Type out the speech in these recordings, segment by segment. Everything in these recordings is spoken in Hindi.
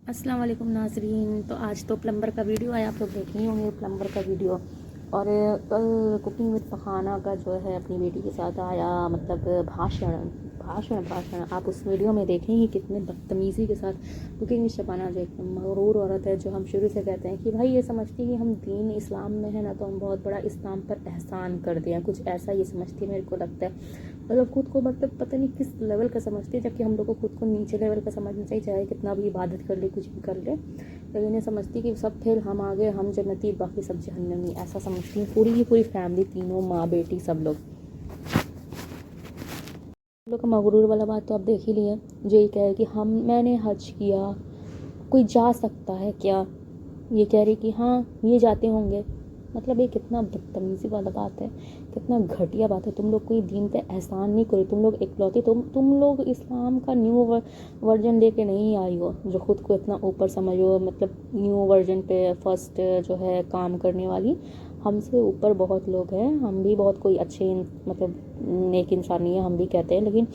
अस्सलाम वालेकुम नाज़रीन। तो आज तो प्लम्बर का वीडियो आया, आप लोग देख ही होंगे प्लम्बर का वीडियो। और कल कुकिंग विद फखाना का जो है अपनी बेटी के साथ आया, मतलब भाषण भाषण भाषण आप उस वीडियो में देखेंगे कितने बदतमीज़ी के साथ कुकिंग विद शबाना जो एक मगरूर औरत है, जो हम शुरू से कहते हैं कि भाई ये समझती है कि हम दीन इस्लाम में है ना, तो हम बहुत बड़ा इस्लाम पर एहसान कर दिया, कुछ ऐसा ये समझती है, मेरे को लगता है। मतलब खुद को मतलब पता नहीं किस लेवल का समझती है, जबकि हम लोग को खुद को नीचे लेवल का समझना चाहिए, चाहे कितना भी इबादत कर ले, कुछ भी कर ले, लेकिन ये समझती कि सब फेल, हम आगे, हम जन्नती, बाकी सब जहन्नमी, ऐसा समझती है पूरी की पूरी फैमिली, तीनों माँ बेटी सब लोग। हम लोग का मगरूर वाला बात तो आप देख ही लिए, जो ये कहे कि हम मैंने हज किया, कोई जा सकता है क्या, ये कह रही कि हाँ ये जाते होंगे। मतलब ये कितना बदतमीज़ी वाला बात है, कितना घटिया बात है। तुम लोग कोई दीन पे एहसान नहीं करो, तुम लोग इकलौती, तुम लोग इस्लाम का न्यू वर्जन लेके नहीं आई हो, जो खुद को इतना ऊपर समझो, मतलब न्यू वर्जन पे फर्स्ट जो है काम करने वाली। हमसे ऊपर बहुत लोग हैं, हम भी बहुत कोई अच्छे मतलब नेक इंसान नहीं है, हम भी कहते हैं, लेकिन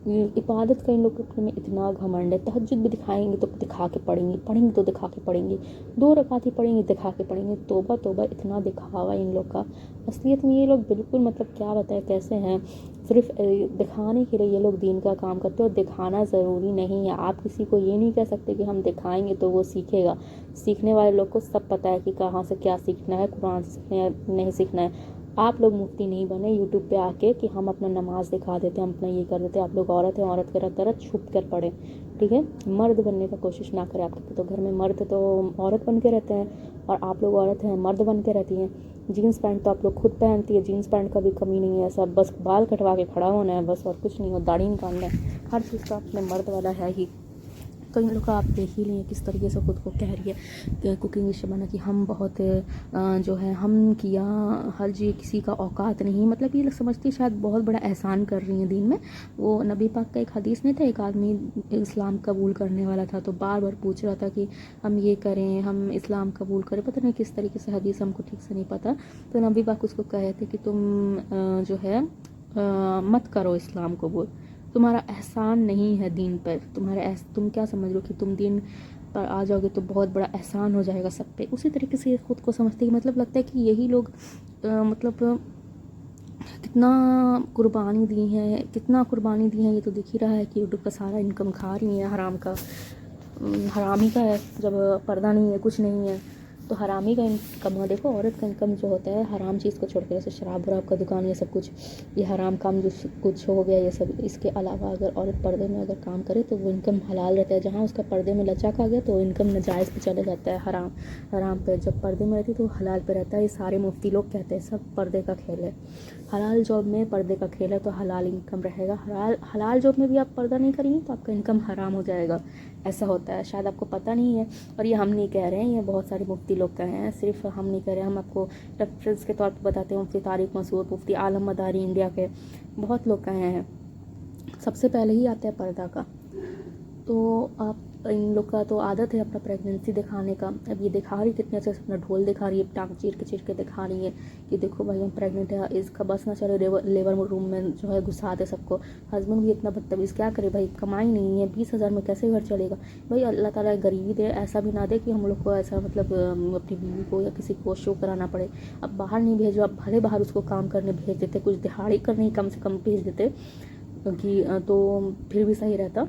इबादत का इन लोग के में इतना घमंड है। तहज्जुद भी दिखाएंगे तो दिखा के पढ़ेंगे, पढ़ेंगे तो दिखा के पढ़ेंगे, 2 रकात ही पढ़ेंगे दिखा के पढ़ेंगे। तौबा तौबा, इतना दिखावा इन लोग का। असलियत में ये लोग बिल्कुल मतलब क्या बताएं कैसे हैं, सिर्फ दिखाने के लिए ये लोग दीन का काम करते हैं। और दिखाना ज़रूरी नहीं है, आप किसी को ये नहीं कह सकते कि हम दिखाएंगे तो वो सीखेगा। सीखने वाले लोग को सब पता है कि कहाँ से क्या सीखना है, कुरान से सीखना है नहीं सीखना है। आप लोग मुफ्ती नहीं बने यूट्यूब पे आके कि हम अपना नमाज दिखा देते हैं, हम अपना ये कर देते हैं। आप लोग औरत हैं, औरत की तरह छुप कर पढ़ें, ठीक है। मर्द बनने का कोशिश ना करें। आपके तो घर में मर्द तो औरत बन के रहते हैं, और आप लोग औरत हैं मर्द बन के रहती हैं। जीन्स पैंट तो आप लोग खुद पहनती है, जीन्स पैंट का भी कमी नहीं है, सब बस बाल कटवा के खड़ा होना है बस, और कुछ नहीं हो, दाढ़ी निकालना है, हर चीज़ का अपने मर्द वाला है ही। तो इन लोग का आप देख ही लें किस तरीके से खुद को कह रही है कुकिंग शबाना कि हम बहुत जो है हम किया, हर जी किसी का औकात नहीं। मतलब ये लोग समझती शायद बहुत बड़ा एहसान कर रही हैं दीन में। वो नबी पाक का एक हदीस नहीं था, एक आदमी इस्लाम कबूल करने वाला था, तो बार बार पूछ रहा था कि हम ये करें, हम इस्लाम कबूल करें, पता नहीं किस तरीके से हदीस, हमको ठीक से नहीं पता। तो नबी पाक उसको कहे थे कि तुम जो है मत करो इस्लाम कबूल, तुम्हारा एहसान नहीं है दीन पर, तुम क्या समझ लो कि तुम दीन पर आ जाओगे तो बहुत बड़ा एहसान हो जाएगा सब पे। उसी तरीके से खुद को समझते हैं, मतलब लगता है कि यही लोग मतलब कितना कुर्बानी दी है, कितना कुर्बानी दी है, ये तो दिख ही रहा है कि यूट्यूब का सारा इनकम खा रही है हराम का। हराम ही का है, जब पर्दा नहीं है, कुछ नहीं है, तो हरामी का इनकम है। देखो औरत का इनकम जो होता है हराम चीज़ को छोड़ के, जैसे शराब वराब का दुकान, ये सब कुछ, ये हराम काम जो कुछ हो गया ये सब। इसके अलावा अगर औरत पर्दे में अगर काम करे तो वो इनकम हलाल रहता है। जहाँ उसका पर्दे में लचक आ गया तो इनकम नाजायज़ पे चले जाता है, हराम हराम पे। जब पर्दे में रहती तो हलाल पे रहता है। ये सारे मुफ्ती लोग कहते हैं सब पर्दे का खेल है, हलाल जॉब में पर्दे का खेल है, तो हलाल इनकम रहेगा। हलाल जॉब में भी आप पर्दा नहीं करेंगे तो आपका इनकम हराम हो जाएगा, ऐसा होता है, शायद आपको पता नहीं है। और ये हम नहीं कह रहे हैं, ये बहुत सारे मुफ्ती लोग कहे हैं, सिर्फ हम नहीं कह रहे हैं, हम आपको रेफरेंस के तौर पर बताते हैं। मुफ्ती तारिक मसूद, मुफ्ती आलम मदारी, इंडिया के बहुत लोग कहे हैं। सबसे पहले ही आता है पर्दा का। तो आप इन लोग का तो आदत है अपना प्रेगनेंसी दिखाने का। अब ये दिखा रही कितने अच्छे से अपना ढोल दिखा रही है, टांग चीर के दिखा रही है कि देखो भाई हम प्रेग्नेंट है। इसका बस ना चले, लेबर रूम में जो है घुसा दे सबको। हस्बैंड भी इतना बदतमीज़, क्या करे भाई, कमाई नहीं है, 20,000 में कैसे घर चलेगा भाई। अल्लाह ताला गरीबी दे, ऐसा भी ना दे कि हम लोग को ऐसा मतलब अपनी बीवी को या किसी को शो कराना पड़े। अब बाहर नहीं भेजो, अब भले बाहर उसको काम करने भेज देते, कुछ दिहाड़ी करने ही कम से कम भेज देते, क्योंकि तो फिर भी सही रहता।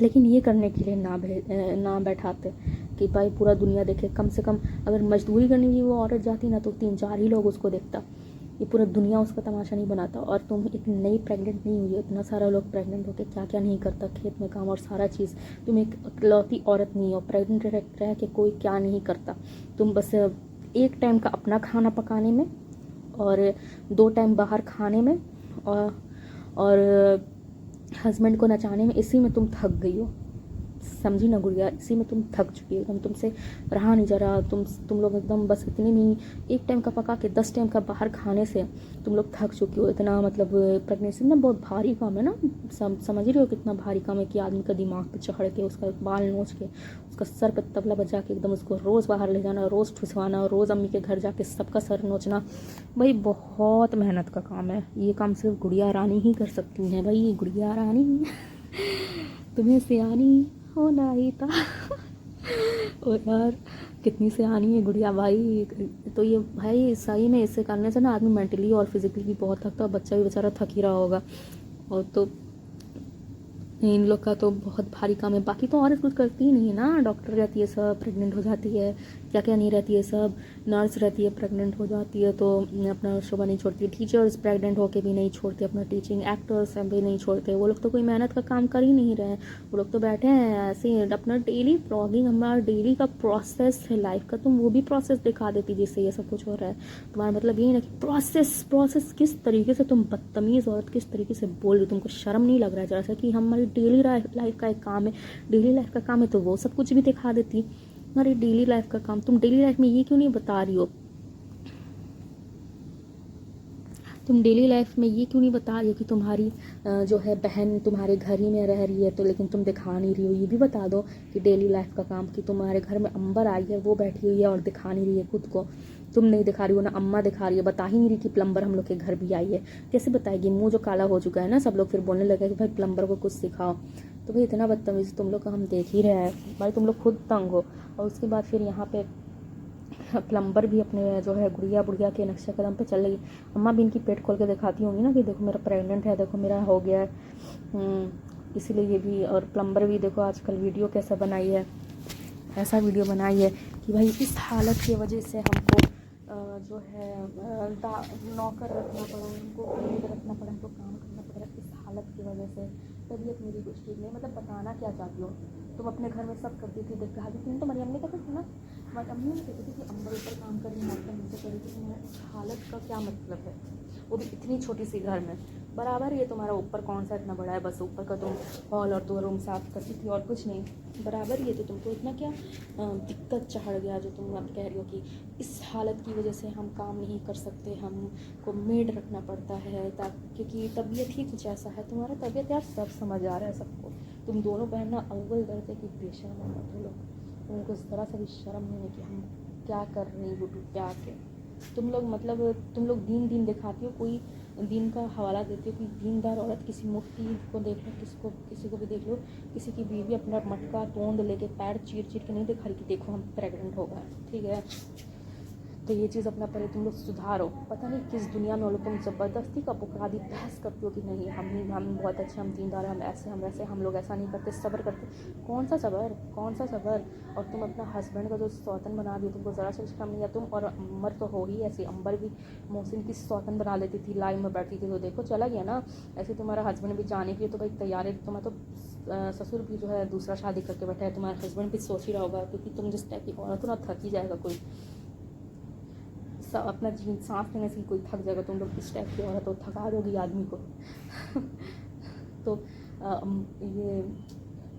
लेकिन ये करने के लिए ना बैठाते कि भाई पूरा दुनिया देखे। कम से कम अगर मजदूरी करने की वो औरत जाती ना तो 3-4 ही लोग उसको देखता, ये पूरा दुनिया उसका तमाशा नहीं बनाता। और तुम एक नई प्रेग्नेंट नहीं हुई हो, इतना सारा लोग प्रेग्नेंट होकर क्या क्या नहीं करता, खेत में काम और सारा चीज़। तुम एक इकलौती औरत नहीं हो, प्रेग्नेंट रह के कोई क्या नहीं करता। तुम बस एक टाइम का अपना खाना पकाने में और 2 टाइम बाहर खाने में और हस्बैंड को नचाने में, इसी में तुम थक गई हो, समझी ना गुड़िया, इसी में तुम थक चुकी हो एकदम, तुमसे रहा नहीं जा रहा। तुम लोग एकदम बस इतनी नहीं, एक टाइम का पका के 10 टाइम का बाहर खाने से तुम लोग थक चुकी हो। इतना मतलब प्रेगनेंसी ना बहुत भारी काम है ना, समझ रही हो कितना भारी काम है कि आदमी का दिमाग पे चढ़ के, उसका बाल नोच के, उसका सर पे तबला बजा के एकदम उसको रोज़ बाहर ले जाना, रोज़ ठुसवाना, रोज़ अम्मी के घर जाके सबका सर नोचना। भाई बहुत मेहनत का काम है, ये काम सिर्फ गुड़िया रानी ही कर सकती हैं। भाई गुड़िया रानी तुम्हें सियानी होना ही था। और यार कितनी सियानी है गुड़िया भाई। तो ये भाई सही में इससे करने से ना आदमी मेंटली और फिजिकली भी बहुत थकता है, बच्चा भी बेचारा थक ही रहा होगा। और तो इन लोग का तो बहुत भारी काम है। बाकी तो औरत कुछ करती ही नहीं है ना, डॉक्टर रहती है सब प्रेग्नेंट हो जाती है, क्या क्या नहीं रहती है सब, नर्स रहती है प्रेग्नेंट हो जाती है तो अपना शोभा नहीं छोड़ती है, टीचर्स प्रेग्नेंट होके भी नहीं छोड़ते अपना टीचिंग, एक्टर्स भी नहीं छोड़ते। वो लोग तो कोई मेहनत का काम कर ही नहीं रहे हैं, वो लोग तो बैठे हैं ऐसे ही अपना डेली ब्लॉगिंग, हमारा डेली का प्रोसेस है लाइफ का, तुम वो भी प्रोसेस दिखा देती जिससे ये सब कुछ हो रहा है। तुम्हारा मतलब ये ना कि प्रोसेस किस तरीके से तुम बदतमीज़ औरत किस तरीके से बोल रही, तुमको शर्म नहीं लग रहा है जरा सा कि हमारी डेली लाइफ का एक काम है, डेली लाइफ का काम है तो वो सब कुछ भी दिखा देती। हमारी डेली लाइफ का काम, तुम डेली लाइफ में ये क्यों नहीं बता रही हो, तुम डेली लाइफ में ये क्यों नहीं बता रही हो कि तुम्हारी जो है बहन तुम्हारे घर ही में रह रही है तो लेकिन तुम दिखा नहीं रही हो। ये भी बता दो कि डेली लाइफ का काम कि तुम्हारे घर में अंबर आई है, वो बैठी हुई है और दिखा नहीं रही है खुद को, तुम नहीं दिखा रही हो ना अम्मा दिखा रही है, बता ही नहीं रही कि प्लम्बर हम लोग के घर भी आई है। कैसे बताएगी, मुंह जो काला हो चुका है ना, सब लोग फिर बोलने लगे कि भाई प्लम्बर को कुछ सिखाओ। तो भाई इतना बदतमीज़ी तुम लोग का हम देख ही रहे हैं भाई, तुम लोग खुद तंग हो। और उसके बाद फिर यहाँ पे प्लम्बर भी अपने जो है गुड़िया बुढ़िया के नक्शे कदम पे चल रही। अम्मा भी इनकी पेट खोल के दिखाती होंगी ना कि देखो मेरा प्रेग्नेंट है, देखो मेरा हो गया है, इसीलिए ये भी। और प्लम्बर भी देखो आजकल वीडियो कैसा बनाई है, ऐसा वीडियो बनाई है कि भाई इस हालत की वजह से हमको जो है नौकर रखना पड़ा, उनको रखना पड़ा, हमको काम करना पड़ा इस हालत की वजह से, तबीयत मेरी कुछ ठीक नहीं। मतलब बताना क्या चाहती हो, तुम अपने घर में सब करती थी, दिखा दी थी। तो मरियम ने कहती थी ना, हमारी अम्मी ने कहती थी कि अंबर ऊपर काम करी, नाश्ता नीचे करी थी, तुम्हारा इस हालत का क्या मतलब है, वो भी इतनी छोटी सी घर में। बराबर ये तुम्हारा ऊपर कौन सा इतना बड़ा है, बस ऊपर का तुम हॉल और तो रूम साफ करती थी और कुछ नहीं, बराबर ये तो तुमको इतना क्या दिक्कत चढ़ गया जो तुम अब कह रही हो कि इस हालत की वजह से हम काम नहीं कर सकते, हमको मेड रखना पड़ता है क्योंकि तबीयत ही कुछ ऐसा है। तुम्हारा तबीयत यार सब समझ आ रहा है सबको, तुम दोनों बहन ना अव्वल दर्जे की बेशर्म है तुम लोग, तुमको इस तरह से भी शर्म नहीं है कि हम क्या कर रहे हैं यूट्यूब पे आके। तुम लोग मतलब तुम लोग दिन दिखाती हो, कोई दिन का हवाला देती हो कि दीनदार औरत किसी मुफ्ती को देख लो, किसी को भी देख लो, किसी की बीवी अपना मटका तोंद लेके पैर चीर के नहीं दिखा रही कि देखो हम प्रेग्नेंट हो गए, ठीक है। तो ये चीज़ अपना पहले तुम लोग सुधारो। पता नहीं किस दुनिया में लोग तुम ज़बरदस्ती का बुकरादी बहस करते हो कि नहीं हम बहुत अच्छे, हम दीनदार, हम ऐसे हम वैसे, हम लोग ऐसा नहीं करते, सब्र करते। कौन सा सब्र। और तुम अपना हस्बैंड का जो सौतन बना दिया, तुमको ज़रा सा शर्म नहीं है। तुम और अम्बर तो हो ही ऐसी, अम्बर भी मोहसिन की सौतन बना लेती थी, लाइव में बैठती थी तो देखो चला गया ना। ऐसे तुम्हारा हस्बैंड भी जाने के लिए तो भाई तैयार है, तुम्हारा तो ससुर भी जो है दूसरा शादी करके बैठा है, तुम्हारा हस्बैंड भी सोच ही रहा होगा क्योंकि तुम जिस टाइप की औरत हो ना, थक ही जाएगा कोई, अपना जीवन सांस लेने से कोई थक जाएगा। तुम लोग इस टाइप की औरत हो, थका दोगी आदमी को। तो ये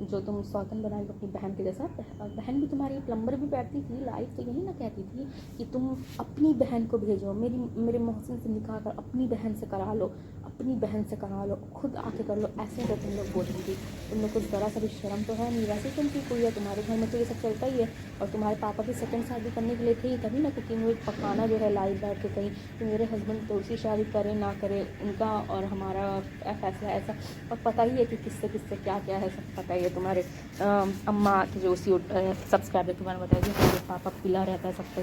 जो तुम सौतन बनाई अपनी बहन के जैसा, बहन भी तुम्हारी प्लम्बर भी बैठती थी लाइव, तो यही ना कहती थी कि तुम अपनी बहन को भेजो, मेरे मोहसिन से निकाह कर अपनी बहन से करा लो, अपनी बहन से करा लो, खुद आके कर लो, ऐसे तो तुम लोग बोलती थी। तुम लोग को ज़रा सा भी शर्म तो है नहीं, वैसे ही तुम की कोई है, तुम्हारे घर में तो ये सब चलता ही है। और तुम्हारे पापा भी सेकंड शादी करने के लिए थे ही, तभी ना कुकिंग में पकाना जो है लाइव बैठ के कहीं, तो मेरे हस्बैंड तो उसी शादी करें ना करें, उनका और हमारा फैसला ऐसा। और पता ही है कि किससे क्या क्या है, सब पता ही है। तुम्हारे अम्मा के जो उसी सब्सक्राइबर तुम्हारे बताइए, मेरे पापा पिला रहता है सबको,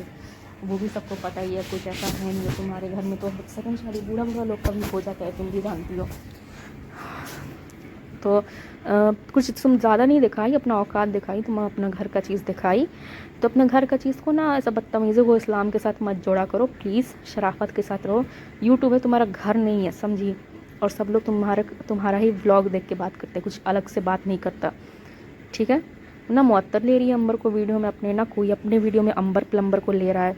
वो भी सबको पता ही है, कुछ ऐसा है नहीं है। तुम्हारे घर में तो सेकंड शादी बूढ़ा लोग कभी हो जाता है, तुम भी जानती हो। तो कुछ तुम ज़्यादा नहीं दिखाई, अपना औकात दिखाई, तुम अपना घर का चीज़ दिखाई। तो अपने घर का चीज़ को ना ऐसा बदतमीज़ी को इस्लाम के साथ मत जोड़ा करो प्लीज़, शराफत के साथ रहो। यूट्यूब है तुम्हारा घर नहीं है, समझी। और सब लोग तुम्हारा ही व्लॉग देख के बात करते हैं, कुछ अलग से बात नहीं करता, ठीक है ना। मुअत्तर ले रही है अंबर को वीडियो में अपने, ना कोई अपने वीडियो में अंबर प्लम्बर को ले रहा है,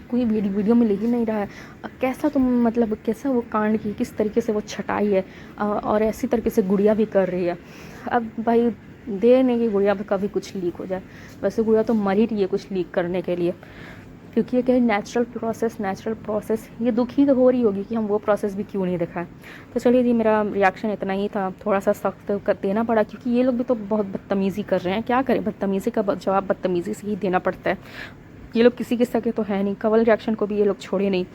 कोई वीडियो में ले ही नहीं रहा है। कैसा तुम मतलब कैसा वो कांड की, किस तरीके से वो छटाई है, और ऐसी तरीके से गुड़िया भी कर रही है। अब भाई देर नहीं कि गुड़िया भी कभी कुछ लीक हो जाए, वैसे गुड़िया तो मर ही रही है कुछ लीक करने के लिए, क्योंकि ये क्या है नेचुरल प्रोसेस, ये दुखी तो हो रही होगी कि हम वो प्रोसेस भी क्यों नहीं दिखाएं। तो चलिए जी, मेरा रिएक्शन इतना ही था, थोड़ा सा सख्त देना पड़ा क्योंकि ये लोग भी तो बहुत बदतमीज़ी कर रहे हैं, क्या करें, बदतमीज़ी का जवाब बदतमीज़ी से ही देना पड़ता है। ये लोग किसी के सके तो है नहीं, कवल रिएक्शन को भी ये लोग छोड़े नहीं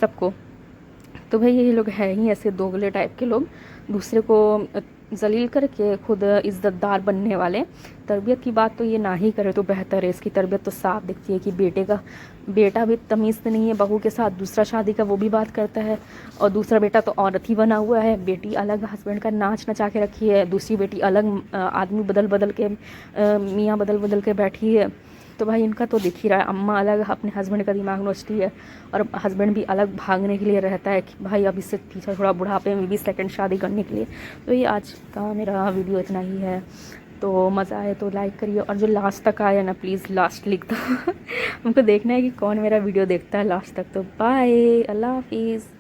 सबको। तो भाई ये लोग है ही ऐसे दोगले टाइप के लोग, दूसरे को जलील करके खुद इज़्ज़तदार बनने वाले। तरबियत की बात तो ये ना ही करे तो बेहतर है। इसकी तरबियत तो साफ दिखती है कि बेटा भी तमीज़ से नहीं है, बहू के साथ दूसरा शादी का वो भी बात करता है, और दूसरा बेटा तो औरत ही बना हुआ है। बेटी अलग हस्बैंड का नाच नचा के रखी है, दूसरी बेटी अलग आदमी बदल बदल के मियाँ बदल बदल के बैठी है। तो भाई इनका तो दिख ही रहा है। अम्मा अलग अपने हस्बैंड का दिमाग नोचती है, और हस्बैंड भी अलग भागने के लिए रहता है कि भाई अब इससे पीछे थोड़ा बुढ़ापे में भी सेकंड शादी करने के लिए। तो ये आज का मेरा वीडियो इतना ही है। तो मज़ा आए तो लाइक करिए, और जो लास्ट तक आया ना प्लीज़ लास्ट लिख दो हमको देखना है कि कौन मेरा वीडियो देखता है लास्ट तक। तो बाय, अल्लाह हाफिज़।